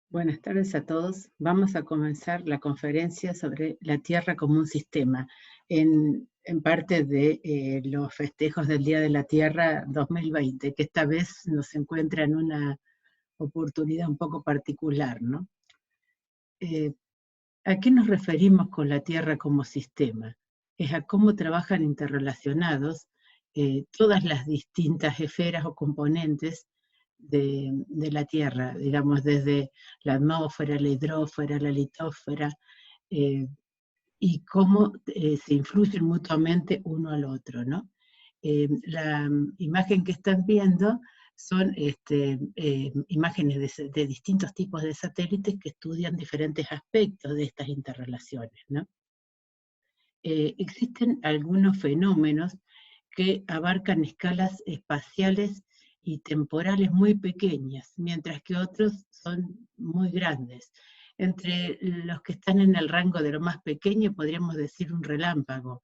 Buenas tardes a todos. Vamos a comenzar la conferencia sobre la Tierra como un sistema, en parte de los festejos del Día de la Tierra 2020, que esta vez nos encuentra en una oportunidad un poco particular, ¿no? Eh, ¿A qué nos referimos con la Tierra como sistema? Es a cómo trabajan interrelacionados todas las distintas esferas o componentes de la Tierra, digamos, desde la atmósfera, la hidrósfera, la litósfera, eh, y cómo se influyen mutuamente uno al otro, ¿no? La imagen que están viendo son imágenes de distintos tipos de satélites que estudian diferentes aspectos de estas interrelaciones, ¿no? Existen algunos fenómenos que abarcan escalas espaciales y temporales muy pequeñas, mientras que otros son muy grandes. Entre los que están en el rango de lo más pequeño podríamos decir un relámpago.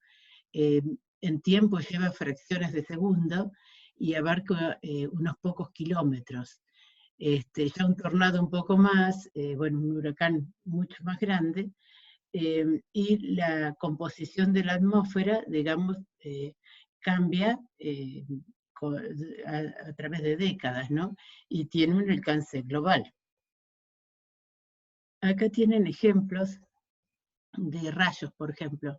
Eh, en tiempo lleva fracciones de segundo y abarca unos pocos kilómetros. Ya un tornado un poco más, bueno, un huracán mucho más grande, y la composición de la atmósfera, digamos, cambia a través de décadas, ¿no? Y tiene un alcance global. Acá tienen ejemplos de rayos, por ejemplo.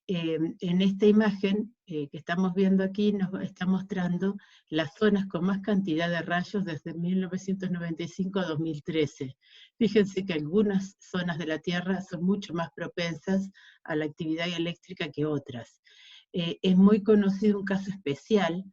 En esta imagen que estamos viendo aquí nos está mostrando las zonas con más cantidad de rayos desde 1995 a 2013. Fíjense que algunas zonas de la Tierra son mucho más propensas a la actividad eléctrica que otras. Es muy conocido un caso especial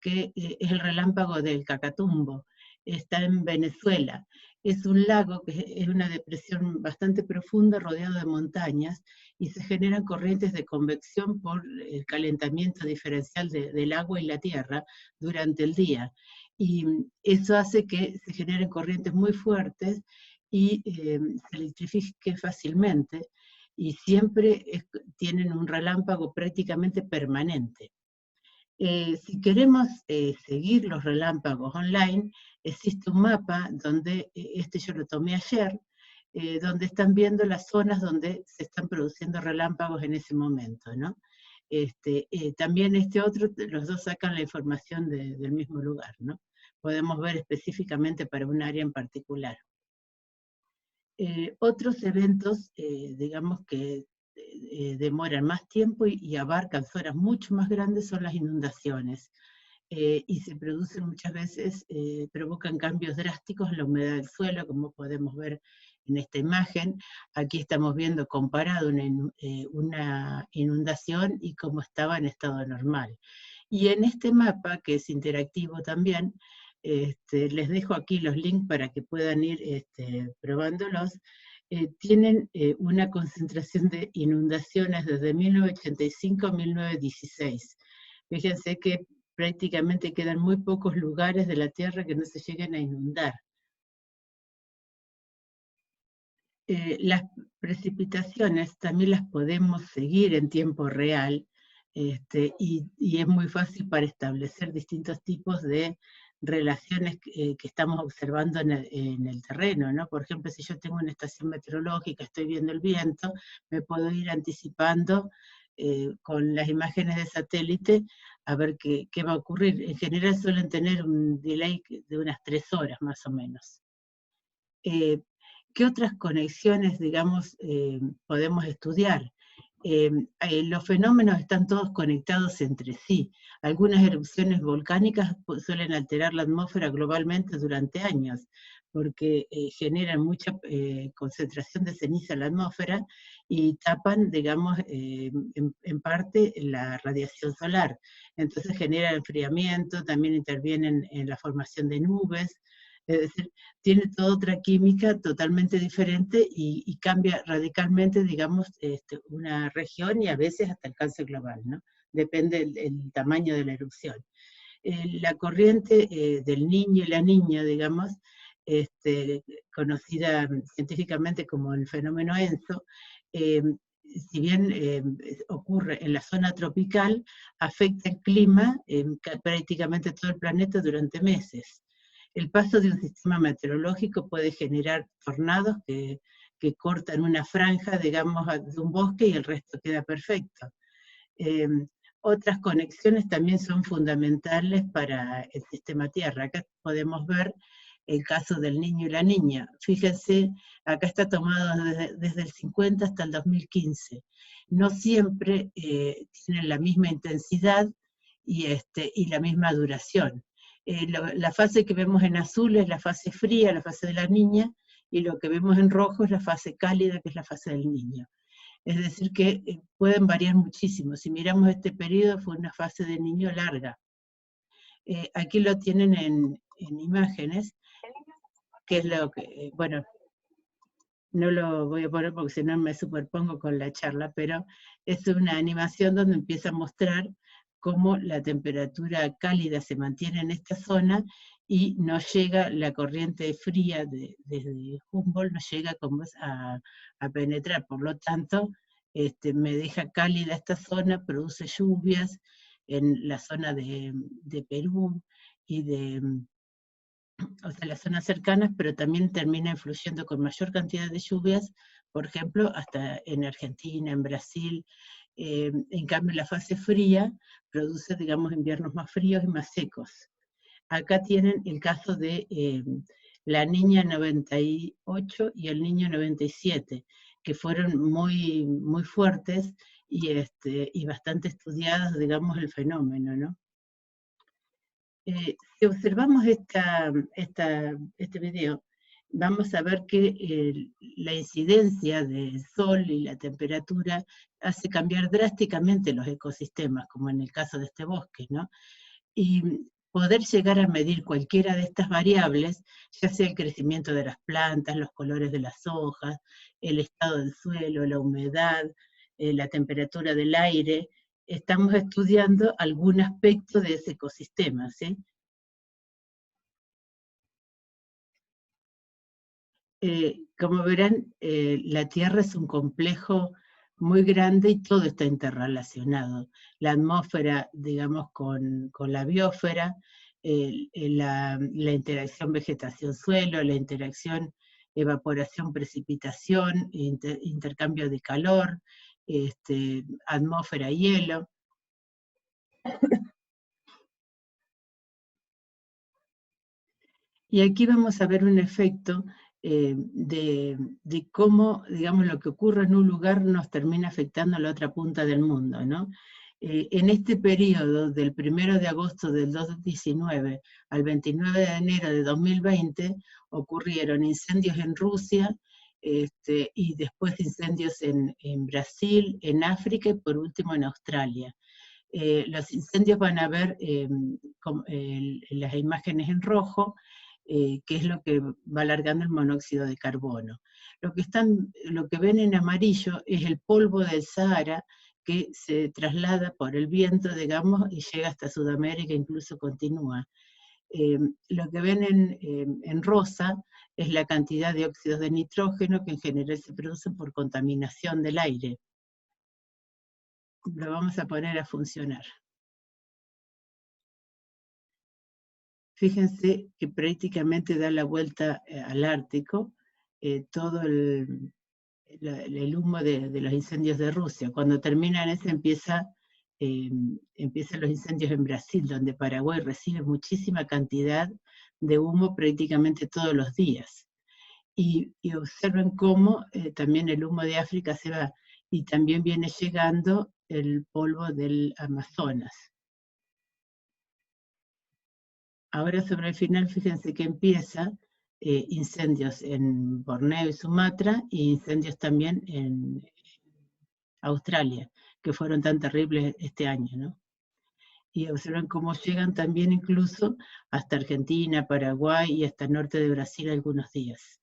que es el relámpago del Cacatumbo. Está en Venezuela. Es un lago que es una depresión bastante profunda rodeado de montañas y se generan corrientes de convección por el calentamiento diferencial del agua y la tierra durante el día. Y eso hace que se generen corrientes muy fuertes y se electrifique fácilmente y siempre tienen un relámpago prácticamente permanente. Si queremos seguir los relámpagos online, existe un mapa donde, yo lo tomé ayer, donde están viendo las zonas donde se están produciendo relámpagos en ese momento, ¿no? También otro, los dos sacan la información del mismo lugar, ¿no? Podemos ver específicamente para un área en particular. Otros eventos, digamos que demoran más tiempo y abarcan zonas mucho más grandes son las inundaciones. Y se producen muchas veces, provocan cambios drásticos en la humedad del suelo, como podemos ver en esta imagen. Aquí estamos viendo comparado una inundación y cómo estaba en estado normal. Y en este mapa, que es interactivo también, les dejo aquí los links para que puedan ir probándolos. Tienen una concentración de inundaciones desde 1985 a 1916. Fíjense que prácticamente quedan muy pocos lugares de la Tierra que no se lleguen a inundar. Las precipitaciones también las podemos seguir en tiempo real, y es muy fácil para establecer distintos tipos de relaciones que estamos observando en el terreno, ¿no? Por ejemplo, si yo tengo una estación meteorológica, estoy viendo el viento, me puedo ir anticipando con las imágenes de satélite a ver qué va a ocurrir. En general suelen tener un delay de unas 3 horas más o menos. ¿Qué otras conexiones, digamos, podemos estudiar? Los fenómenos están todos conectados entre sí. Algunas erupciones volcánicas suelen alterar la atmósfera globalmente durante años, porque generan mucha concentración de ceniza en la atmósfera y tapan, digamos, en parte la radiación solar. Entonces genera enfriamiento, también intervienen en la formación de nubes. Es decir, tiene toda otra química totalmente diferente y cambia radicalmente, digamos, una región y a veces hasta alcance global, ¿no? Depende el tamaño de la erupción. La corriente del niño y la niña, digamos, conocida científicamente como el fenómeno ENSO, si bien ocurre en la zona tropical, afecta el clima en prácticamente todo el planeta durante meses. El paso de un sistema meteorológico puede generar tornados que cortan una franja, digamos, de un bosque y el resto queda perfecto. Otras conexiones también son fundamentales para el sistema Tierra. Acá podemos ver el caso del niño y la niña. Fíjense, acá está tomado desde el 50 hasta el 2015. No siempre tienen la misma intensidad y la misma duración. La fase que vemos en azul es la fase fría, la fase de la niña, y lo que vemos en rojo es la fase cálida, que es la fase del niño. Es decir, que pueden variar muchísimo. Si miramos este periodo, fue una fase de niño larga. Aquí lo tienen en imágenes, que es lo que, bueno, no lo voy a poner porque si no me superpongo con la charla, pero es una animación donde empieza a mostrar cómo la temperatura cálida se mantiene en esta zona y no llega la corriente fría desde Humboldt, no llega a penetrar. Por lo tanto, me deja cálida esta zona, produce lluvias en la zona de Perú y o sea, las zonas cercanas, pero también termina influyendo con mayor cantidad de lluvias, por ejemplo, hasta en Argentina, en Brasil. En cambio, la fase fría produce, digamos, inviernos más fríos y más secos. Acá tienen el caso de la niña 98 y el niño 97, que fueron muy, muy fuertes y bastante estudiados, digamos, el fenómeno, ¿no? Si observamos este video, vamos a ver que la incidencia del sol y la temperatura hace cambiar drásticamente los ecosistemas, como en el caso de este bosque, ¿no? Y poder llegar a medir cualquiera de estas variables, ya sea el crecimiento de las plantas, los colores de las hojas, el estado del suelo, la humedad, la temperatura del aire, estamos estudiando algún aspecto de ese ecosistema, ¿sí? Como verán, la Tierra es un complejo muy grande y todo está interrelacionado. La atmósfera, digamos, con la biosfera, la interacción vegetación-suelo, la interacción evaporación-precipitación, intercambio de calor, atmósfera-hielo. Y aquí vamos a ver un efecto de cómo, digamos, lo que ocurre en un lugar nos termina afectando a la otra punta del mundo, ¿no? En este periodo, del 1 de agosto del 2019 al 29 de enero de 2020, ocurrieron incendios en Rusia, y después incendios en Brasil, en África y por último en Australia. Los incendios van a ver las imágenes en rojo, que es lo que va alargando el monóxido de carbono. Lo que ven en amarillo es el polvo del Sahara que se traslada por el viento, digamos, y llega hasta Sudamérica, incluso continúa. Lo que ven en rosa es la cantidad de óxidos de nitrógeno que en general se producen por contaminación del aire. Lo vamos a poner a funcionar. Fíjense que prácticamente da la vuelta al Ártico todo el humo de los incendios de Rusia. Cuando terminan ese empiezan los incendios en Brasil, donde Paraguay recibe muchísima cantidad de humo prácticamente todos los días. Y observen cómo también el humo de África se va, y también viene llegando el polvo del Amazonas. Ahora sobre el final, fíjense que empieza incendios en Borneo y Sumatra, y incendios también en Australia, que fueron tan terribles este año, ¿no? Y observan cómo llegan también incluso hasta Argentina, Paraguay y hasta el norte de Brasil algunos días.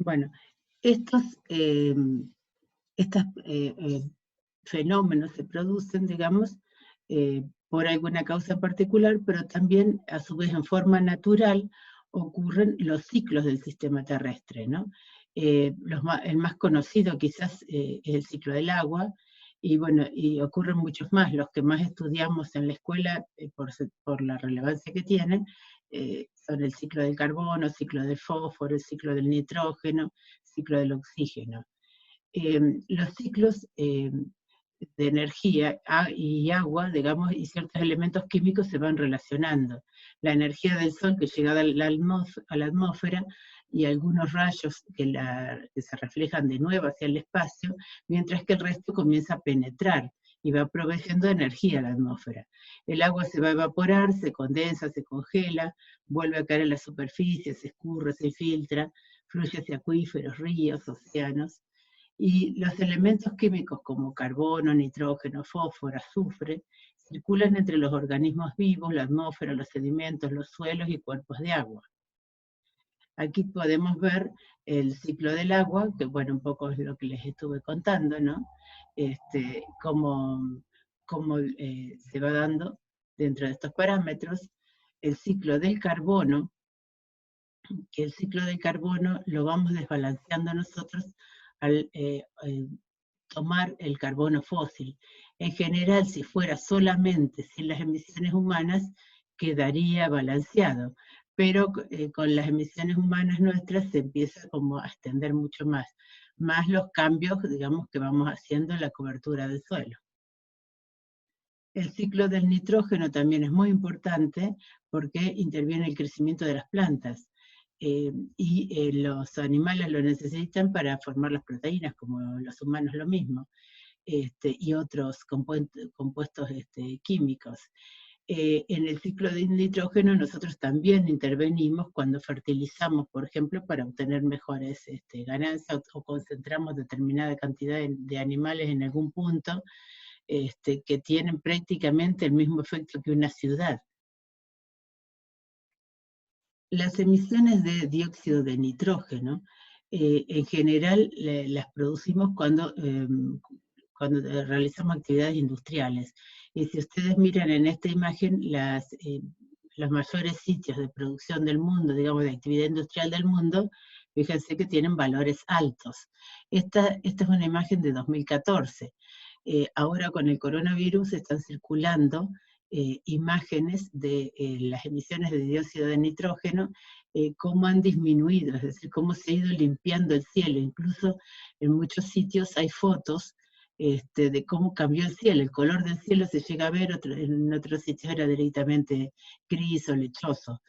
Bueno, estos fenómenos se producen, digamos, por alguna causa particular, pero también a su vez en forma natural ocurren los ciclos del sistema terrestre, ¿no? El más conocido quizás es el ciclo del agua, y bueno, y ocurren muchos más, los que más estudiamos en la escuela por la relevancia que tienen, son el ciclo del carbono, el ciclo del fósforo, el ciclo del nitrógeno, el ciclo del oxígeno. Los ciclos de energía y agua, digamos, y ciertos elementos químicos se van relacionando. La energía del sol que llega a la atmósfera y algunos rayos que se reflejan de nuevo hacia el espacio, mientras que el resto comienza a penetrar y va proveyendo energía a la atmósfera. El agua se va a evaporar, se condensa, se congela, vuelve a caer en la superficie, se escurre, se filtra, fluye hacia acuíferos, ríos, océanos. Y los elementos químicos como carbono, nitrógeno, fósforo, azufre, circulan entre los organismos vivos, la atmósfera, los sedimentos, los suelos y cuerpos de agua. Aquí podemos ver el ciclo del agua, que bueno, un poco es lo que les estuve contando, ¿no? Cómo se va dando dentro de estos parámetros. El ciclo del carbono, que el ciclo del carbono lo vamos desbalanceando nosotros al tomar el carbono fósil. En general, si fuera solamente sin las emisiones humanas, quedaría balanceado, pero con las emisiones humanas nuestras se empieza como a extender mucho más los cambios, digamos, que vamos haciendo en la cobertura del suelo. El ciclo del nitrógeno también es muy importante porque interviene el crecimiento de las plantas. Los animales lo necesitan para formar las proteínas, como los humanos lo mismo, y otros compuestos químicos. En el ciclo del nitrógeno nosotros también intervenimos cuando fertilizamos, por ejemplo, para obtener mejores ganancias, o concentramos determinada cantidad de animales en algún punto, que tienen prácticamente el mismo efecto que una ciudad. Las emisiones de dióxido de nitrógeno, en general, las producimos cuando realizamos actividades industriales. Y si ustedes miran en esta imagen, los mayores sitios de producción del mundo, digamos, de actividad industrial del mundo, fíjense que tienen valores altos. Esta es una imagen de 2014. Ahora con el coronavirus están circulando imágenes de las emisiones de dióxido de nitrógeno, cómo han disminuido, es decir, cómo se ha ido limpiando el cielo. Incluso en muchos sitios hay fotos de cómo cambió el cielo, el color del cielo se llega a ver, en otros sitios era directamente gris o lechoso.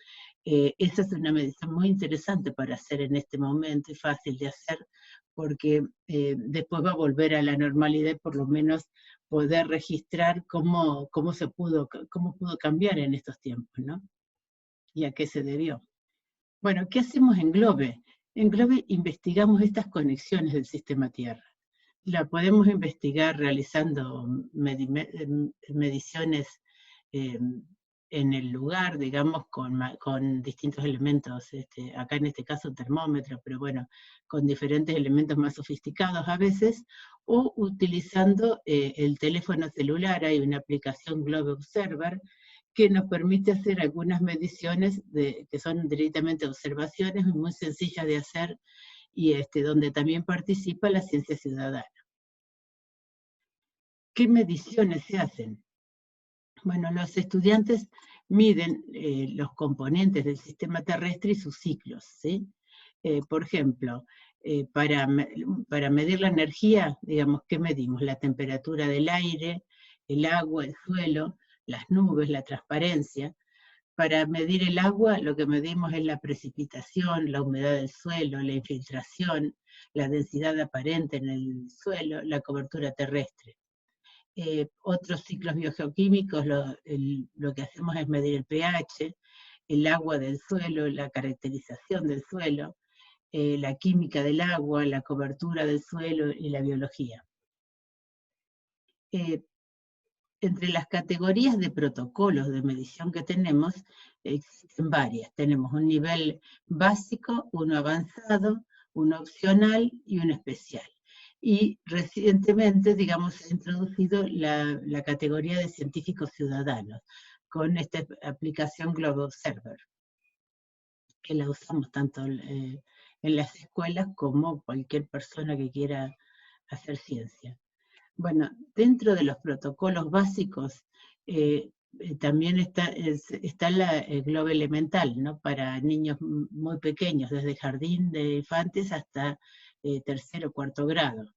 Esa es una medición muy interesante para hacer en este momento y fácil de hacer, porque después va a volver a la normalidad, por lo menos poder registrar cómo pudo cambiar en estos tiempos, ¿no? Y a qué se debió. Bueno, ¿qué hacemos en GLOBE? En GLOBE investigamos estas conexiones del sistema Tierra. La podemos investigar realizando mediciones en el lugar, digamos, con distintos elementos, acá en este caso termómetro, pero bueno, con diferentes elementos más sofisticados a veces, o utilizando el teléfono celular. Hay una aplicación Globe Observer que nos permite hacer algunas mediciones que son directamente observaciones, muy sencillas de hacer, y donde también participa la ciencia ciudadana. ¿Qué mediciones se hacen? Bueno, los estudiantes miden los componentes del sistema terrestre y sus ciclos, ¿sí? Por ejemplo, para medir la energía, digamos, ¿qué medimos? La temperatura del aire, el agua, el suelo, las nubes, la transparencia. Para medir el agua, lo que medimos es la precipitación, la humedad del suelo, la infiltración, la densidad aparente en el suelo, la cobertura terrestre. Otros ciclos biogeoquímicos, lo que hacemos es medir el pH, el agua del suelo, la caracterización del suelo, la química del agua, la cobertura del suelo y la biología. Entre las categorías de protocolos de medición que tenemos, existen varias. Tenemos un nivel básico, uno avanzado, uno opcional y uno especial. Y recientemente, digamos, se ha introducido la categoría de científicos ciudadanos con esta aplicación Globe Observer. que la usamos tanto en las escuelas como cualquier persona que quiera hacer ciencia. Bueno, dentro de los protocolos básicos también está el globo elemental, ¿no? Para niños muy pequeños, desde jardín de infantes hasta tercero o cuarto grado.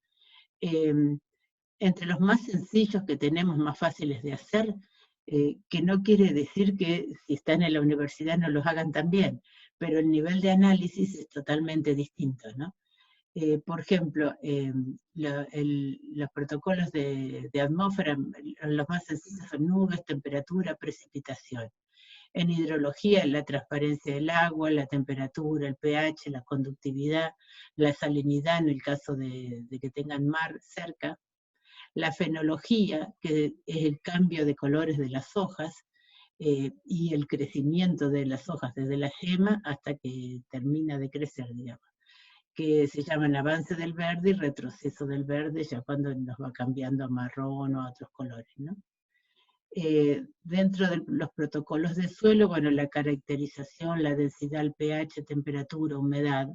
Entre los más sencillos que tenemos, más fáciles de hacer, que no quiere decir que si están en la universidad no los hagan también, pero el nivel de análisis es totalmente distinto, ¿no? Por ejemplo, los protocolos de atmósfera, los más sencillos son nubes, temperatura, precipitación. En hidrología, la transparencia del agua, la temperatura, el pH, la conductividad, la salinidad en el caso de que tengan mar cerca. La fenología, que es el cambio de colores de las hojas, y el crecimiento de las hojas desde la yema hasta que termina de crecer, digamos, que se llaman avance del verde y retroceso del verde, ya cuando nos va cambiando a marrón o a otros colores, ¿no? Dentro de los protocolos de suelo, bueno, la caracterización, la densidad, el pH, temperatura, humedad,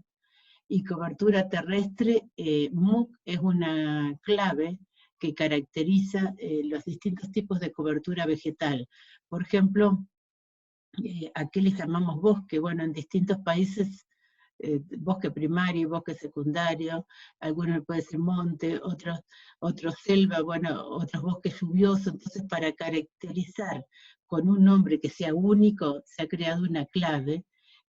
y cobertura terrestre, MUC es una clave que caracteriza los distintos tipos de cobertura vegetal. Por ejemplo, ¿a qué le llamamos bosque? Bueno, en distintos países, bosque primario, bosque secundario, algunos puede ser monte, otros selva, bueno, otros bosques lluviosos. Entonces, para caracterizar con un nombre que sea único, se ha creado una clave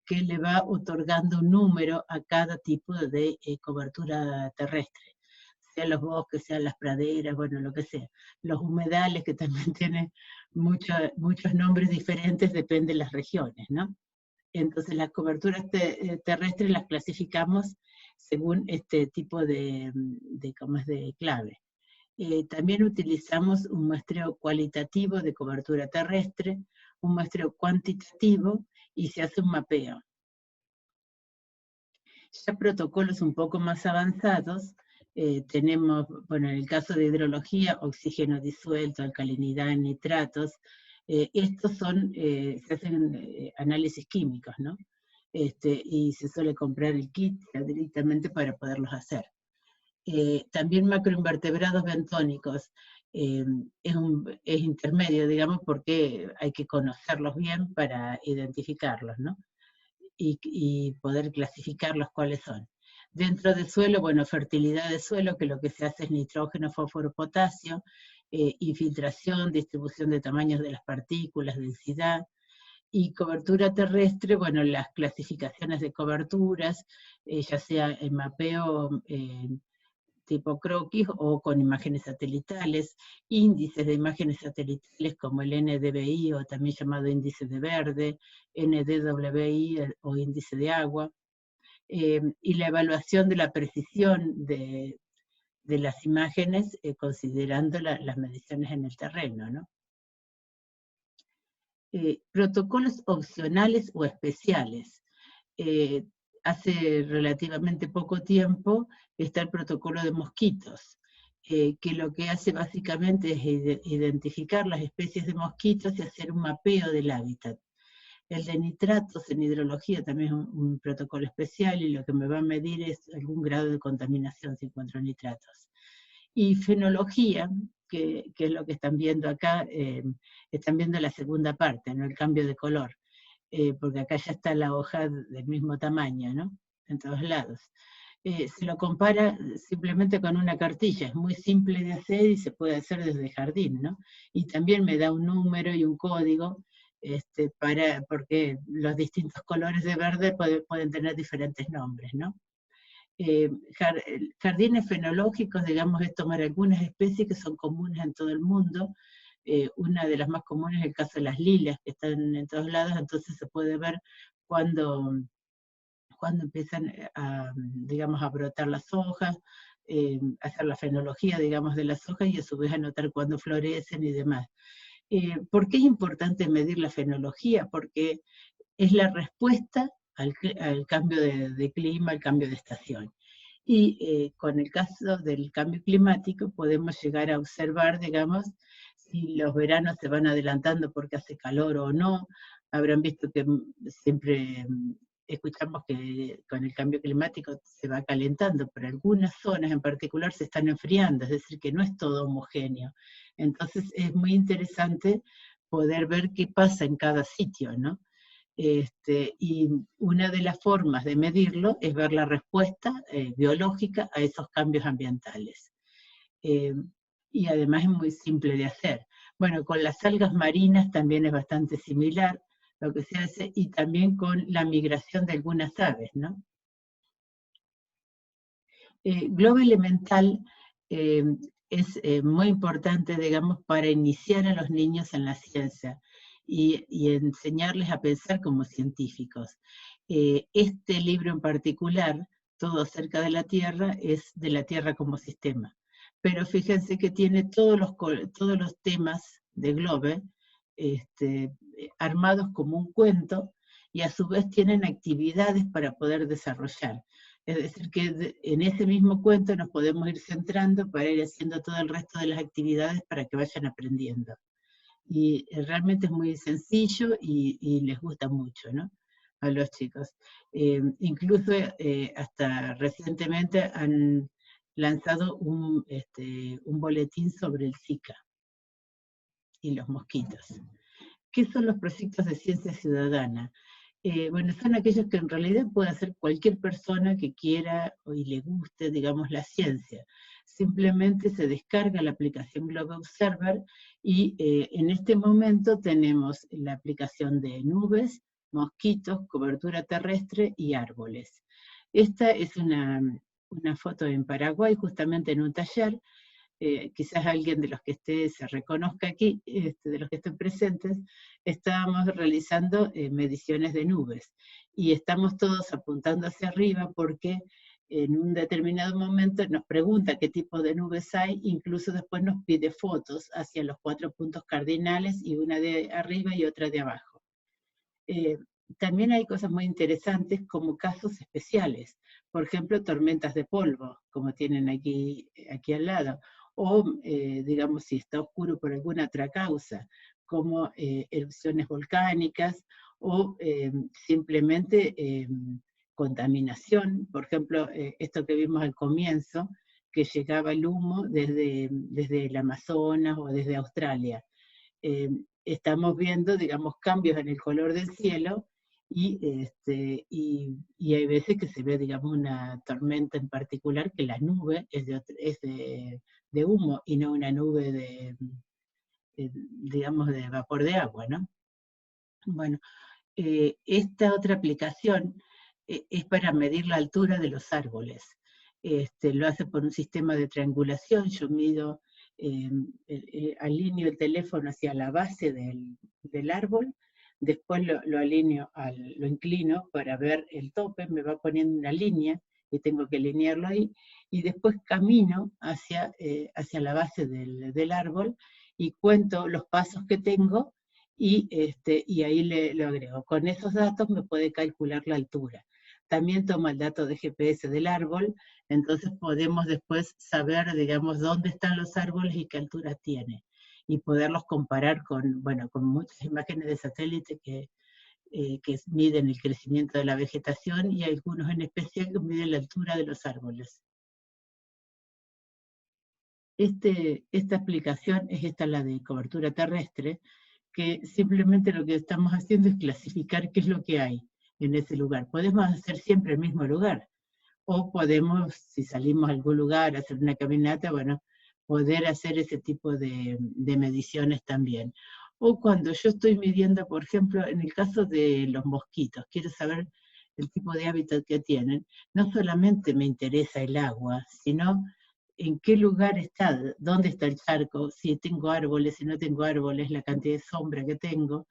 que le va otorgando un número a cada tipo de cobertura terrestre, sean los bosques, sean las praderas, bueno, lo que sea. Los humedales, que también tienen muchos nombres diferentes, depende de las regiones, ¿no? Entonces las coberturas terrestres las clasificamos según este tipo de clave. También utilizamos un muestreo cualitativo de cobertura terrestre, un muestreo cuantitativo, y se hace un mapeo. Ya protocolos un poco más avanzados, tenemos, bueno, en el caso de hidrología, oxígeno disuelto, alcalinidad, nitratos. Estos se hacen análisis químicos, ¿no? Y se suele comprar el kit directamente para poderlos hacer. También macroinvertebrados bentónicos, es intermedio, digamos, porque hay que conocerlos bien para identificarlos, ¿no? Y poder clasificarlos cuáles son. Dentro del suelo, bueno, fertilidad de suelo, que lo que se hace es nitrógeno, fósforo, potasio, infiltración, distribución de tamaños de las partículas, densidad, y cobertura terrestre, bueno, las clasificaciones de coberturas, ya sea en mapeo tipo croquis o con imágenes satelitales, índices de imágenes satelitales como el NDVI, o también llamado índice de verde, NDWI o índice de agua, y la evaluación de la precisión de las imágenes considerando las mediciones en el terreno, ¿no? Protocolos opcionales o especiales. Hace relativamente poco tiempo está el protocolo de mosquitos, que lo que hace básicamente es identificar las especies de mosquitos y hacer un mapeo del hábitat. El de nitratos en hidrología también es un protocolo especial, y lo que me va a medir es algún grado de contaminación si encuentro nitratos. Y fenología, que es lo que están viendo acá, están viendo la segunda parte, ¿no? El cambio de color, porque acá ya está la hoja del mismo tamaño, ¿no? En todos lados. Se lo compara simplemente con una cartilla, es muy simple de hacer y se puede hacer desde el jardín, ¿no? Y también me da un número y un código, porque los distintos colores de verde pueden tener diferentes nombres, ¿no? Jardines fenológicos, digamos, es tomar algunas especies que son comunes en todo el mundo. Una de las más comunes es el caso de las lilas, que están en todos lados, entonces se puede ver cuando empiezan digamos, a brotar las hojas, hacer la fenología, digamos, de las hojas, y a su vez anotar cuándo florecen y demás. ¿Por qué es importante medir la fenología? Porque es la respuesta al cambio de clima, al cambio de estación. Y con el caso del cambio climático podemos llegar a observar, digamos, si los veranos se van adelantando porque hace calor o no. Habrán visto que siempre escuchamos que con el cambio climático se va calentando, pero algunas zonas en particular se están enfriando, es decir, que no es todo homogéneo. Entonces es muy interesante poder ver qué pasa en cada sitio, ¿no? Y una de las formas de medirlo es ver la respuesta biológica a esos cambios ambientales. Y además es muy simple de hacer. Bueno, con las algas marinas también es bastante similar lo que se hace, y también con la migración de algunas aves, ¿no? Globo elemental es muy importante, digamos, para iniciar a los niños en la ciencia y enseñarles a pensar como científicos. Este libro en particular, Todo acerca de la Tierra, es de la Tierra como sistema. Pero fíjense que tiene todos los temas de Globe armados como un cuento, y a su vez tienen actividades para poder desarrollar. Es decir, que en ese mismo cuento nos podemos ir centrando para ir haciendo todo el resto de las actividades para que vayan aprendiendo. Y realmente es muy sencillo y les gusta mucho, ¿no? A los chicos. Incluso hasta recientemente han lanzado un boletín sobre el Zika y los mosquitos. ¿Qué son los proyectos de ciencia ciudadana? Bueno, son aquellos que en realidad puede hacer cualquier persona que quiera y le guste, digamos, la ciencia. Simplemente se descarga la aplicación Globe Observer y en este momento tenemos la aplicación de nubes, mosquitos, cobertura terrestre y árboles. Esta es una foto en Paraguay, justamente en un taller. Quizás alguien de los que se reconozca aquí, de los que estén presentes, estábamos realizando mediciones de nubes, y estamos todos apuntando hacia arriba porque en un determinado momento nos pregunta qué tipo de nubes hay, incluso después nos pide fotos hacia los 4 puntos cardinales, y una de arriba y otra de abajo. También hay cosas muy interesantes como casos especiales, por ejemplo, tormentas de polvo, como tienen aquí al lado, o digamos si está oscuro por alguna otra causa, como erupciones volcánicas, o simplemente contaminación. Por ejemplo, esto que vimos al comienzo, que llegaba el humo desde el Amazonas o desde Australia. Estamos viendo, digamos, cambios en el color del cielo, y hay veces que se ve, digamos, una tormenta en particular, que la nube es de humo y no una nube digamos, de vapor de agua, ¿no? Bueno, esta otra aplicación es para medir la altura de los árboles. Lo hace por un sistema de triangulación. Yo mido, alineo el teléfono hacia la base del árbol, después lo alineo, lo inclino para ver el tope, me va poniendo una línea y tengo que alinearlo ahí, y después camino hacia la base del árbol y cuento los pasos que tengo, y ahí lo agrego. Con esos datos me puede calcular la altura. También toma el dato de GPS del árbol, entonces podemos después saber, digamos, dónde están los árboles y qué altura tiene, y poderlos comparar con muchas imágenes de satélite que miden el crecimiento de la vegetación, y algunos en especial que miden la altura de los árboles. Esta aplicación es la de cobertura terrestre, que simplemente lo que estamos haciendo es clasificar qué es lo que hay en ese lugar. Podemos hacer siempre el mismo lugar, o podemos, si salimos a algún lugar a hacer una caminata, bueno, poder hacer ese tipo de mediciones también. O cuando yo estoy midiendo, por ejemplo, en el caso de los mosquitos, quiero saber el tipo de hábitat que tienen, no solamente me interesa el agua, sino en qué lugar está, dónde está el charco, si tengo árboles, si no tengo árboles, la cantidad de sombra que tengo,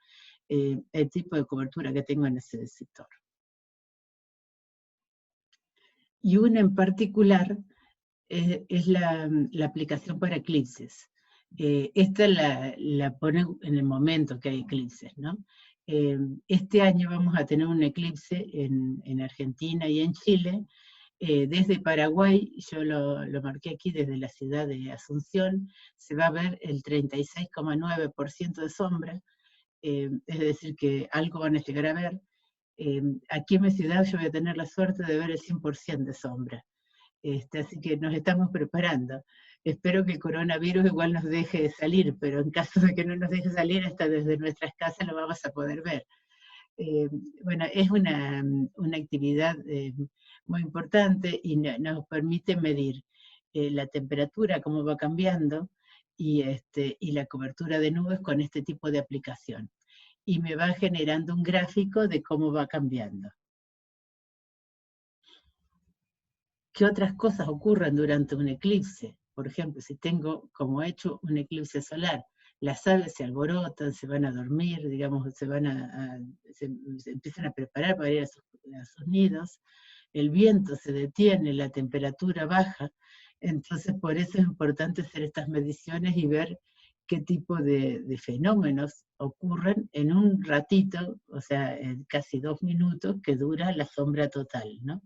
el tipo de cobertura que tengo en ese sector. Y una en particular es la aplicación para eclipses. Esta la pone en el momento que hay eclipses, ¿no? Este año vamos a tener un eclipse en Argentina y en Chile. Desde Paraguay, yo lo marqué aquí desde la ciudad de Asunción, se va a ver el 36,9% de sombra, es decir que algo van a llegar a ver. Aquí en mi ciudad yo voy a tener la suerte de ver el 100% de sombra. Así que nos estamos preparando. Espero que el coronavirus igual nos deje salir, pero en caso de que no nos deje salir, hasta desde nuestras casas lo vamos a poder ver. Bueno, es una actividad muy importante y nos permite medir la temperatura, cómo va cambiando, y la cobertura de nubes con este tipo de aplicación. Y me va generando un gráfico de cómo va cambiando. ¿Qué otras cosas ocurren durante un eclipse? Por ejemplo, si tengo como hecho un eclipse solar, las aves se alborotan, se van a dormir, digamos, se empiezan a preparar para ir a sus nidos, el viento se detiene, la temperatura baja, entonces por eso es importante hacer estas mediciones y ver qué tipo de fenómenos ocurren en un ratito, o sea, en casi 2 minutos, que dura la sombra total, ¿no?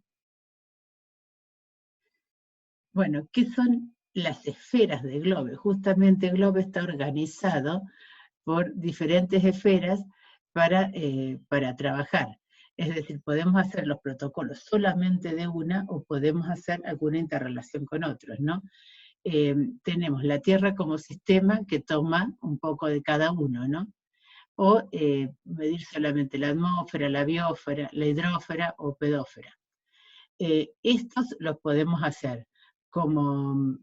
Bueno, ¿qué son las esferas de Globe? Justamente Globe está organizado por diferentes esferas para trabajar. Es decir, podemos hacer los protocolos solamente de una o podemos hacer alguna interrelación con otros, ¿no? Tenemos la Tierra como sistema que toma un poco de cada uno, ¿no? O medir solamente la atmósfera, la biosfera, la hidrósfera o pedósfera. Estos los podemos hacer como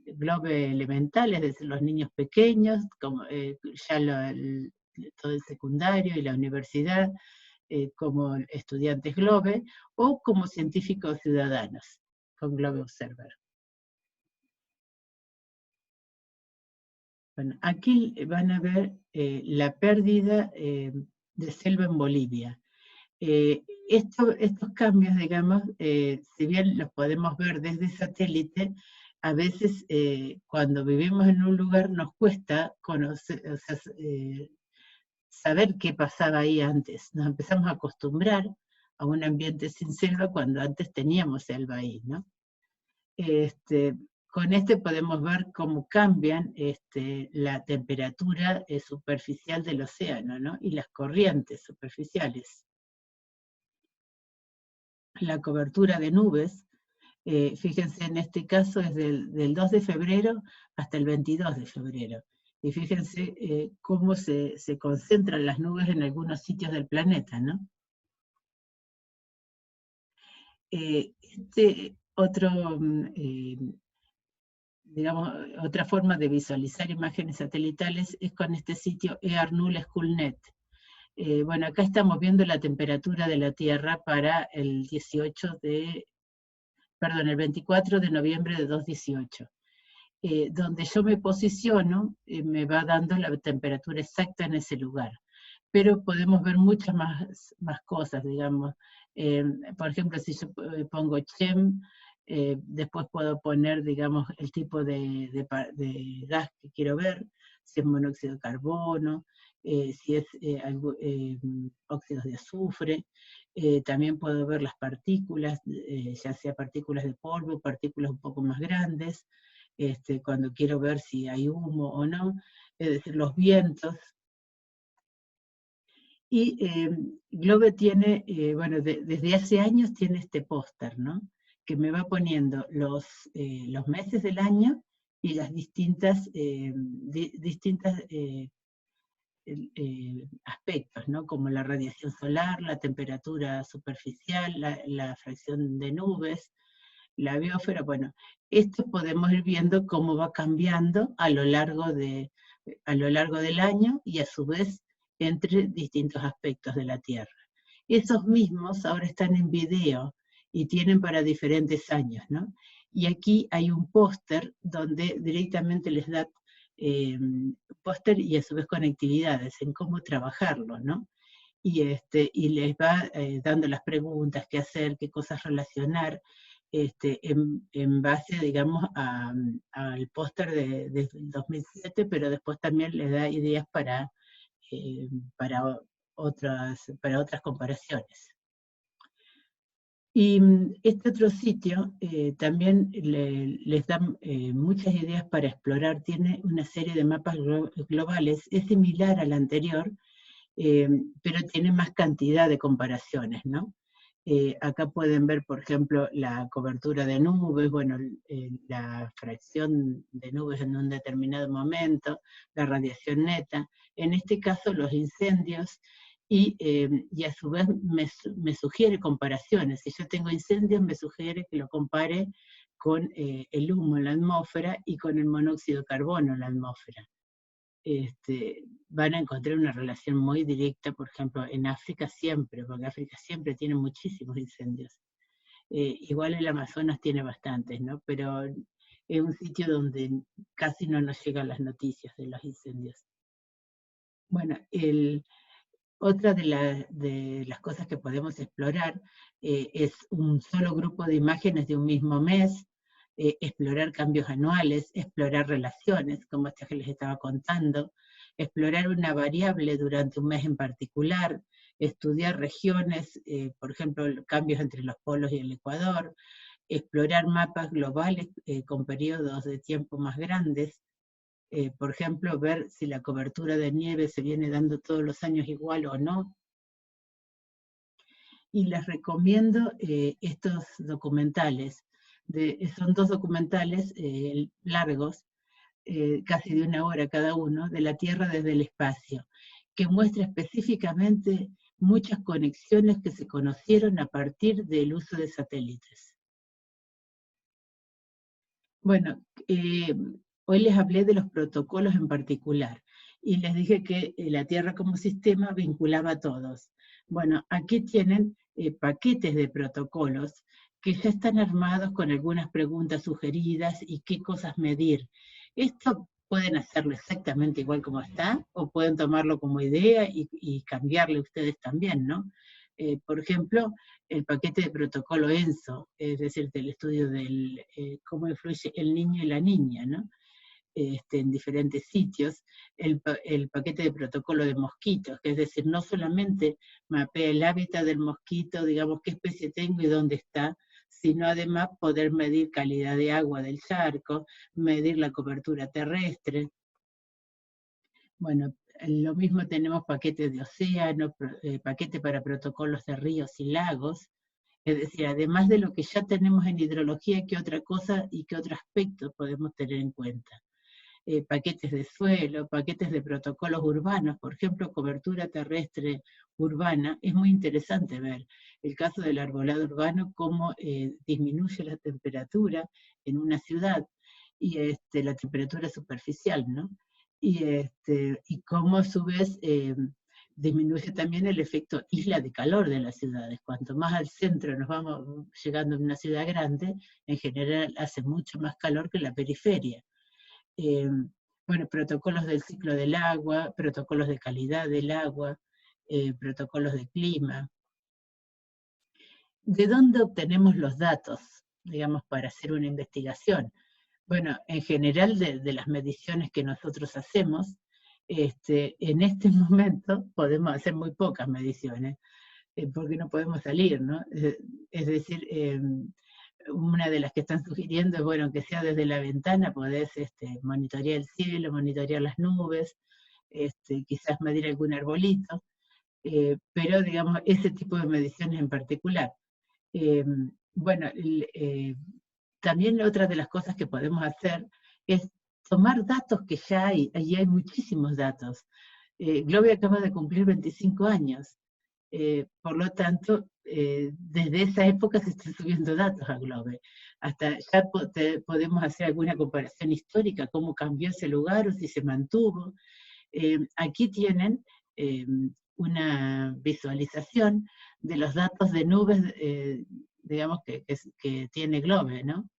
globe elemental, es decir, los niños pequeños, como ya todo el secundario y la universidad, como estudiantes globe, o como científicos ciudadanos, con Globe Observer. Bueno, aquí van a ver la pérdida de selva en Bolivia. Estos cambios, digamos, si bien los podemos ver desde satélite, a veces cuando vivimos en un lugar nos cuesta conocer, o sea, saber qué pasaba ahí antes. Nos empezamos a acostumbrar a un ambiente sin selva cuando antes teníamos selva ahí, ¿no? Con podemos ver cómo cambian la temperatura superficial del océano, ¿no? Y las corrientes superficiales. La cobertura de nubes, fíjense, en este caso es del 2 de febrero hasta el 22 de febrero. Y fíjense cómo se concentran las nubes en algunos sitios del planeta, ¿no? Digamos, otra forma de visualizar imágenes satelitales es con este sitio EarNull.net. Bueno, acá estamos viendo la temperatura de la Tierra para el 24 de noviembre de 2018. Donde yo me posiciono, me va dando la temperatura exacta en ese lugar. Pero podemos ver muchas más cosas, digamos. Por ejemplo, si yo pongo CHEM, después puedo poner, digamos, el tipo de gas que quiero ver, si es monóxido de carbono, si es óxidos de azufre. También puedo ver las partículas, ya sea partículas de polvo, partículas un poco más grandes, cuando quiero ver si hay humo o no, es decir, los vientos. Y Globe tiene, bueno, desde hace años tiene este póster, ¿no? Que me va poniendo los meses del año y las distintas aspectos, ¿no? Como la radiación solar, la temperatura superficial, la fracción de nubes, la biosfera. Bueno, esto podemos ir viendo cómo va cambiando a lo largo del año y a su vez entre distintos aspectos de la Tierra. Esos mismos ahora están en video y tienen para diferentes años, ¿no? Y aquí hay un póster donde directamente les da póster y a su vez conectividades en cómo trabajarlo, ¿no? Y les va dando las preguntas, qué hacer, qué cosas relacionar, en base, digamos, al póster del 2007, pero después también les da ideas para otras comparaciones. Y este otro sitio también les da muchas ideas para explorar, tiene una serie de mapas globales, es similar al anterior, pero tiene más cantidad de comparaciones, ¿no? Acá pueden ver, por ejemplo, la cobertura de nubes, bueno, la fracción de nubes en un determinado momento, la radiación neta, en este caso los incendios, y a su vez me sugiere comparaciones. Si yo tengo incendios, me sugiere que lo compare con el humo en la atmósfera y con el monóxido de carbono en la atmósfera. Van a encontrar una relación muy directa, por ejemplo, en África siempre, porque África siempre tiene muchísimos incendios. Igual el Amazonas tiene bastantes, ¿no? Pero es un sitio donde casi no nos llegan las noticias de los incendios. Bueno, otra de las cosas que podemos explorar es un solo grupo de imágenes de un mismo mes, explorar cambios anuales, explorar relaciones, como esta que les estaba contando, explorar una variable durante un mes en particular, estudiar regiones, por ejemplo, cambios entre los polos y el Ecuador, explorar mapas globales con periodos de tiempo más grandes, por ejemplo, ver si la cobertura de nieve se viene dando todos los años igual o no. Y les recomiendo estos documentales. Son 2 documentales largos, casi de 1 hora cada uno, de la Tierra desde el espacio, que muestra específicamente muchas conexiones que se conocieron a partir del uso de satélites. Bueno, hoy les hablé de los protocolos en particular, y les dije que la Tierra como sistema vinculaba a todos. Bueno, aquí tienen paquetes de protocolos que ya están armados con algunas preguntas sugeridas y qué cosas medir. Esto pueden hacerlo exactamente igual como está, o pueden tomarlo como idea y cambiarle ustedes también, ¿no? Por ejemplo, el paquete de protocolo ENSO, es decir, del estudio de cómo influye el niño y la niña, ¿no? En diferentes sitios, el paquete de protocolo de mosquitos, que es decir, no solamente mapea el hábitat del mosquito, digamos qué especie tengo y dónde está, sino además poder medir calidad de agua del charco, medir la cobertura terrestre. Bueno, lo mismo tenemos paquetes de océano, paquete para protocolos de ríos y lagos, es decir, además de lo que ya tenemos en hidrología, ¿qué otra cosa y qué otro aspecto podemos tener en cuenta? Paquetes de suelo, paquetes de protocolos urbanos, por ejemplo, cobertura terrestre urbana. Es muy interesante ver el caso del arbolado urbano, cómo disminuye la temperatura en una ciudad, y la temperatura superficial, ¿no? Y cómo a su vez disminuye también el efecto isla de calor de las ciudades. Cuanto más al centro nos vamos llegando en una ciudad grande, en general hace mucho más calor que la periferia. Bueno, protocolos del ciclo del agua, protocolos de calidad del agua, protocolos de clima. ¿De dónde obtenemos los datos, digamos, para hacer una investigación? Bueno, en general de las mediciones que nosotros hacemos, en este momento podemos hacer muy pocas mediciones, porque no podemos salir, ¿no? Es decir, una de las que están sugiriendo es, bueno, que sea desde la ventana, podés monitorear el cielo, monitorear las nubes, quizás medir algún arbolito, pero digamos, ese tipo de mediciones en particular. Bueno, también otra de las cosas que podemos hacer es tomar datos que ya hay, allí hay muchísimos datos. Globe acaba de cumplir 25 años, por lo tanto, desde esa época se están subiendo datos a Globe. Hasta ya podemos hacer alguna comparación histórica, cómo cambió ese lugar o si se mantuvo. Aquí tienen una visualización de los datos de nubes, digamos, que tiene Globe, ¿no?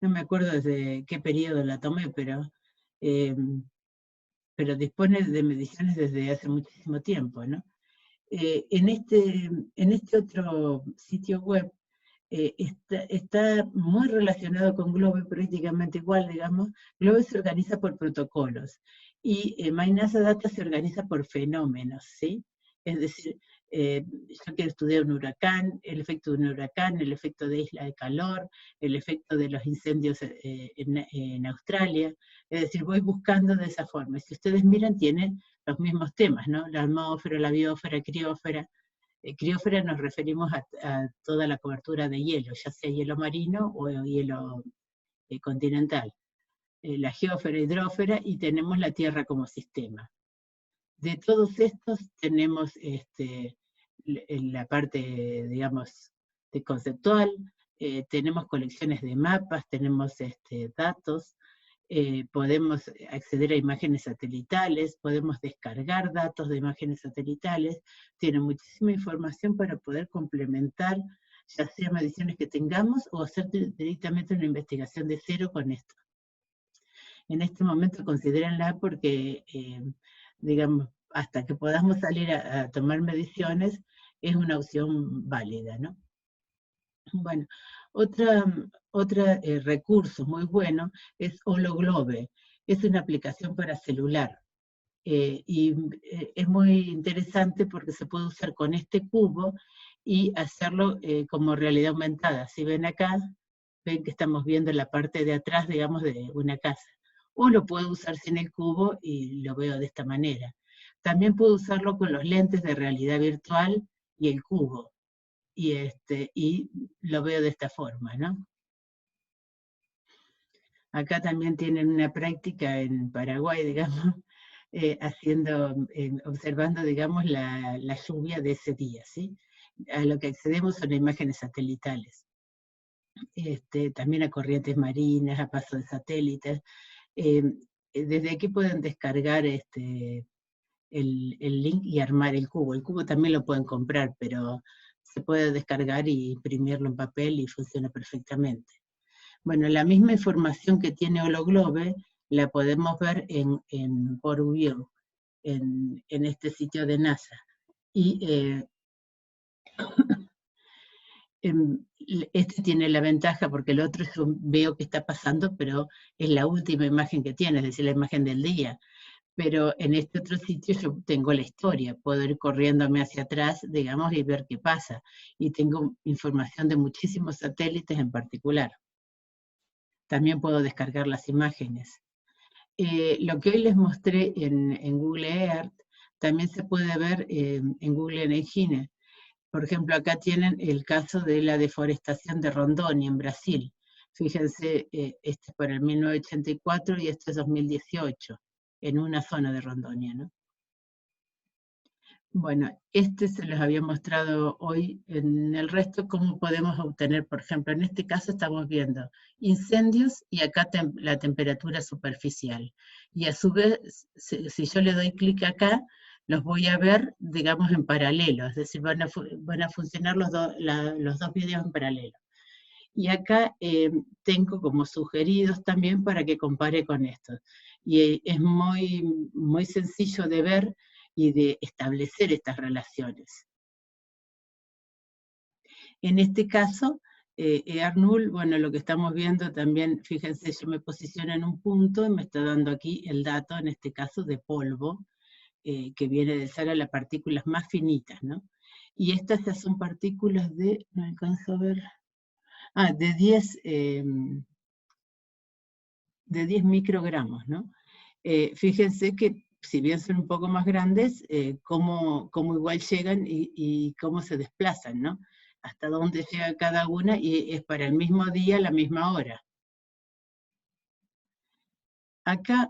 No me acuerdo desde qué periodo la tomé, pero dispone de mediciones desde hace muchísimo tiempo, ¿no? En este otro sitio web está muy relacionado con Globe, prácticamente igual, digamos. Globe se organiza por protocolos y MyNASA Data se organiza por fenómenos, ¿sí? Es decir, yo quiero estudiar un huracán, el efecto de un huracán, el efecto de isla de calor, el efecto de los incendios en Australia. Es decir, voy buscando de esa forma. Si ustedes miran, tiene los mismos temas, ¿no? La atmósfera, la biosfera, criósfera. Criósfera nos referimos a toda la cobertura de hielo, ya sea hielo marino o hielo continental. La geósfera, hidrósfera, y tenemos la Tierra como sistema. De todos estos tenemos la parte, digamos, de conceptual, tenemos colecciones de mapas, tenemos datos, podemos acceder a imágenes satelitales, podemos descargar datos de imágenes satelitales, tiene muchísima información para poder complementar, ya sea mediciones que tengamos o hacer directamente una investigación de cero con esto. En este momento considérenla porque, digamos, hasta que podamos salir a tomar mediciones, es una opción válida, ¿no? Bueno, otro recurso muy bueno es HoloGlobe. Es una aplicación para celular. Es muy interesante porque se puede usar con este cubo y hacerlo como realidad aumentada. Si ven acá, ven que estamos viendo la parte de atrás, digamos, de una casa. O lo puedo usar sin el cubo y lo veo de esta manera. También puedo usarlo con los lentes de realidad virtual y el cubo. Y lo veo de esta forma, ¿no? Acá también tienen una práctica en Paraguay, digamos, observando, digamos, la lluvia de ese día, ¿sí? A lo que accedemos son imágenes satelitales. También a corrientes marinas, a paso de satélites. Desde aquí pueden descargar el link y armar el cubo. El cubo también lo pueden comprar, pero se puede descargar y imprimirlo en papel y funciona perfectamente. Bueno, la misma información que tiene HoloGlobe la podemos ver en PortView, en este sitio de NASA. Y este tiene la ventaja porque el otro yo veo que está pasando, pero es la última imagen que tiene, es decir, la imagen del día. Pero en este otro sitio yo tengo la historia, puedo ir corriéndome hacia atrás, digamos, y ver qué pasa. Y tengo información de muchísimos satélites en particular. También puedo descargar las imágenes. Lo que hoy les mostré en Google Earth, también se puede ver en Google Engine. Por ejemplo, acá tienen el caso de la deforestación de Rondônia en Brasil. Fíjense, este es para el 1984 y este es 2018, en una zona de Rondônia, ¿no? Bueno, se los había mostrado hoy. En el resto, cómo podemos obtener, por ejemplo, en este caso estamos viendo incendios y acá la temperatura superficial. Y a su vez, si yo le doy clic acá, los voy a ver, digamos, en paralelo, es decir, van a funcionar los dos videos en paralelo. Y acá tengo como sugeridos también para que compare con esto. Y es muy, muy sencillo de ver y de establecer estas relaciones. En este caso, EARNull, bueno, lo que estamos viendo también, fíjense, yo me posiciono en un punto y me está dando aquí el dato, en este caso, de polvo, que viene de ser a las partículas más finitas, ¿no? Y estas ya son partículas de, no alcanzo a ver, de 10 microgramos, ¿no? Fíjense que si bien son un poco más grandes, cómo igual llegan y cómo se desplazan, ¿no? Hasta dónde llega cada una y es para el mismo día, la misma hora. Acá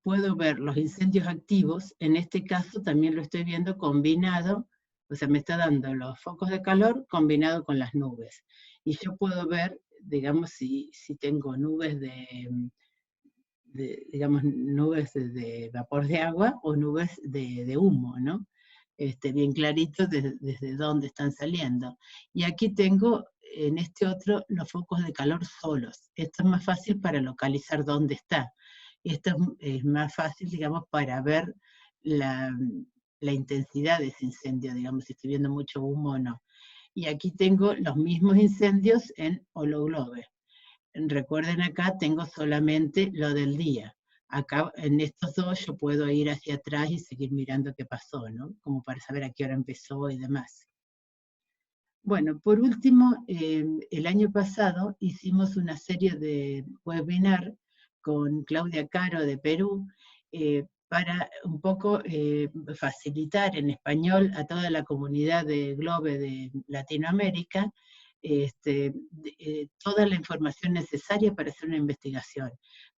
puedo ver los incendios activos, en este caso también lo estoy viendo combinado, o sea, me está dando los focos de calor combinado con las nubes. Y yo puedo ver, digamos, si tengo nubes digamos, nubes de vapor de agua o nubes de humo, ¿no? Bien clarito desde dónde están saliendo. Y aquí tengo, en este otro, los focos de calor solos. Esto es más fácil para localizar dónde está. Esto es más fácil, digamos, para ver la intensidad de ese incendio, digamos, si estoy viendo mucho humo o no. Y aquí tengo los mismos incendios en HoloGlobe. Recuerden, acá tengo solamente lo del día. Acá en estos dos yo puedo ir hacia atrás y seguir mirando qué pasó, ¿no? Como para saber a qué hora empezó y demás. Bueno, por último, el año pasado hicimos una serie de webinar con Claudia Caro de Perú, para un poco facilitar en español a toda la comunidad de GLOBE de Latinoamérica toda la información necesaria para hacer una investigación.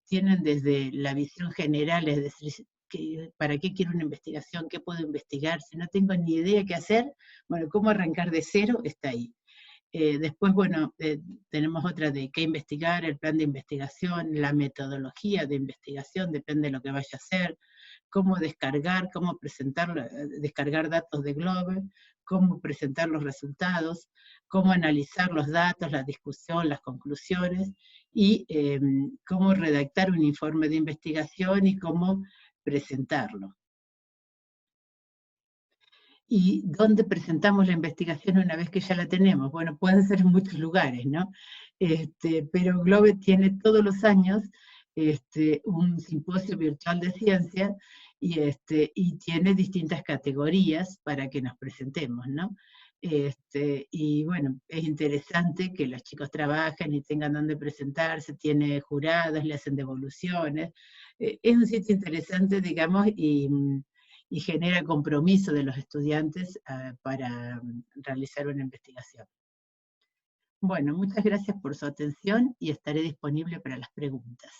Tienen desde la visión general, es decir, ¿para qué quiero una investigación? ¿Qué puedo investigar? Si no tengo ni idea qué hacer, bueno, cómo arrancar de cero está ahí. Después, bueno, tenemos otra de qué investigar, el plan de investigación, la metodología de investigación, depende de lo que vaya a hacer, cómo descargar, cómo presentar, descargar datos de GLOBE, cómo presentar los resultados, cómo analizar los datos, la discusión, las conclusiones, y cómo redactar un informe de investigación y cómo presentarlo. ¿Y dónde presentamos la investigación una vez que ya la tenemos? Bueno, puede ser en muchos lugares, ¿no? Pero GLOBE tiene todos los años un simposio virtual de ciencia y tiene distintas categorías para que nos presentemos, ¿no? Y bueno, es interesante que los chicos trabajen y tengan donde presentarse, tiene jurados, le hacen devoluciones. Es un sitio interesante, digamos, y genera compromiso de los estudiantes para realizar una investigación. Bueno, muchas gracias por su atención y estaré disponible para las preguntas.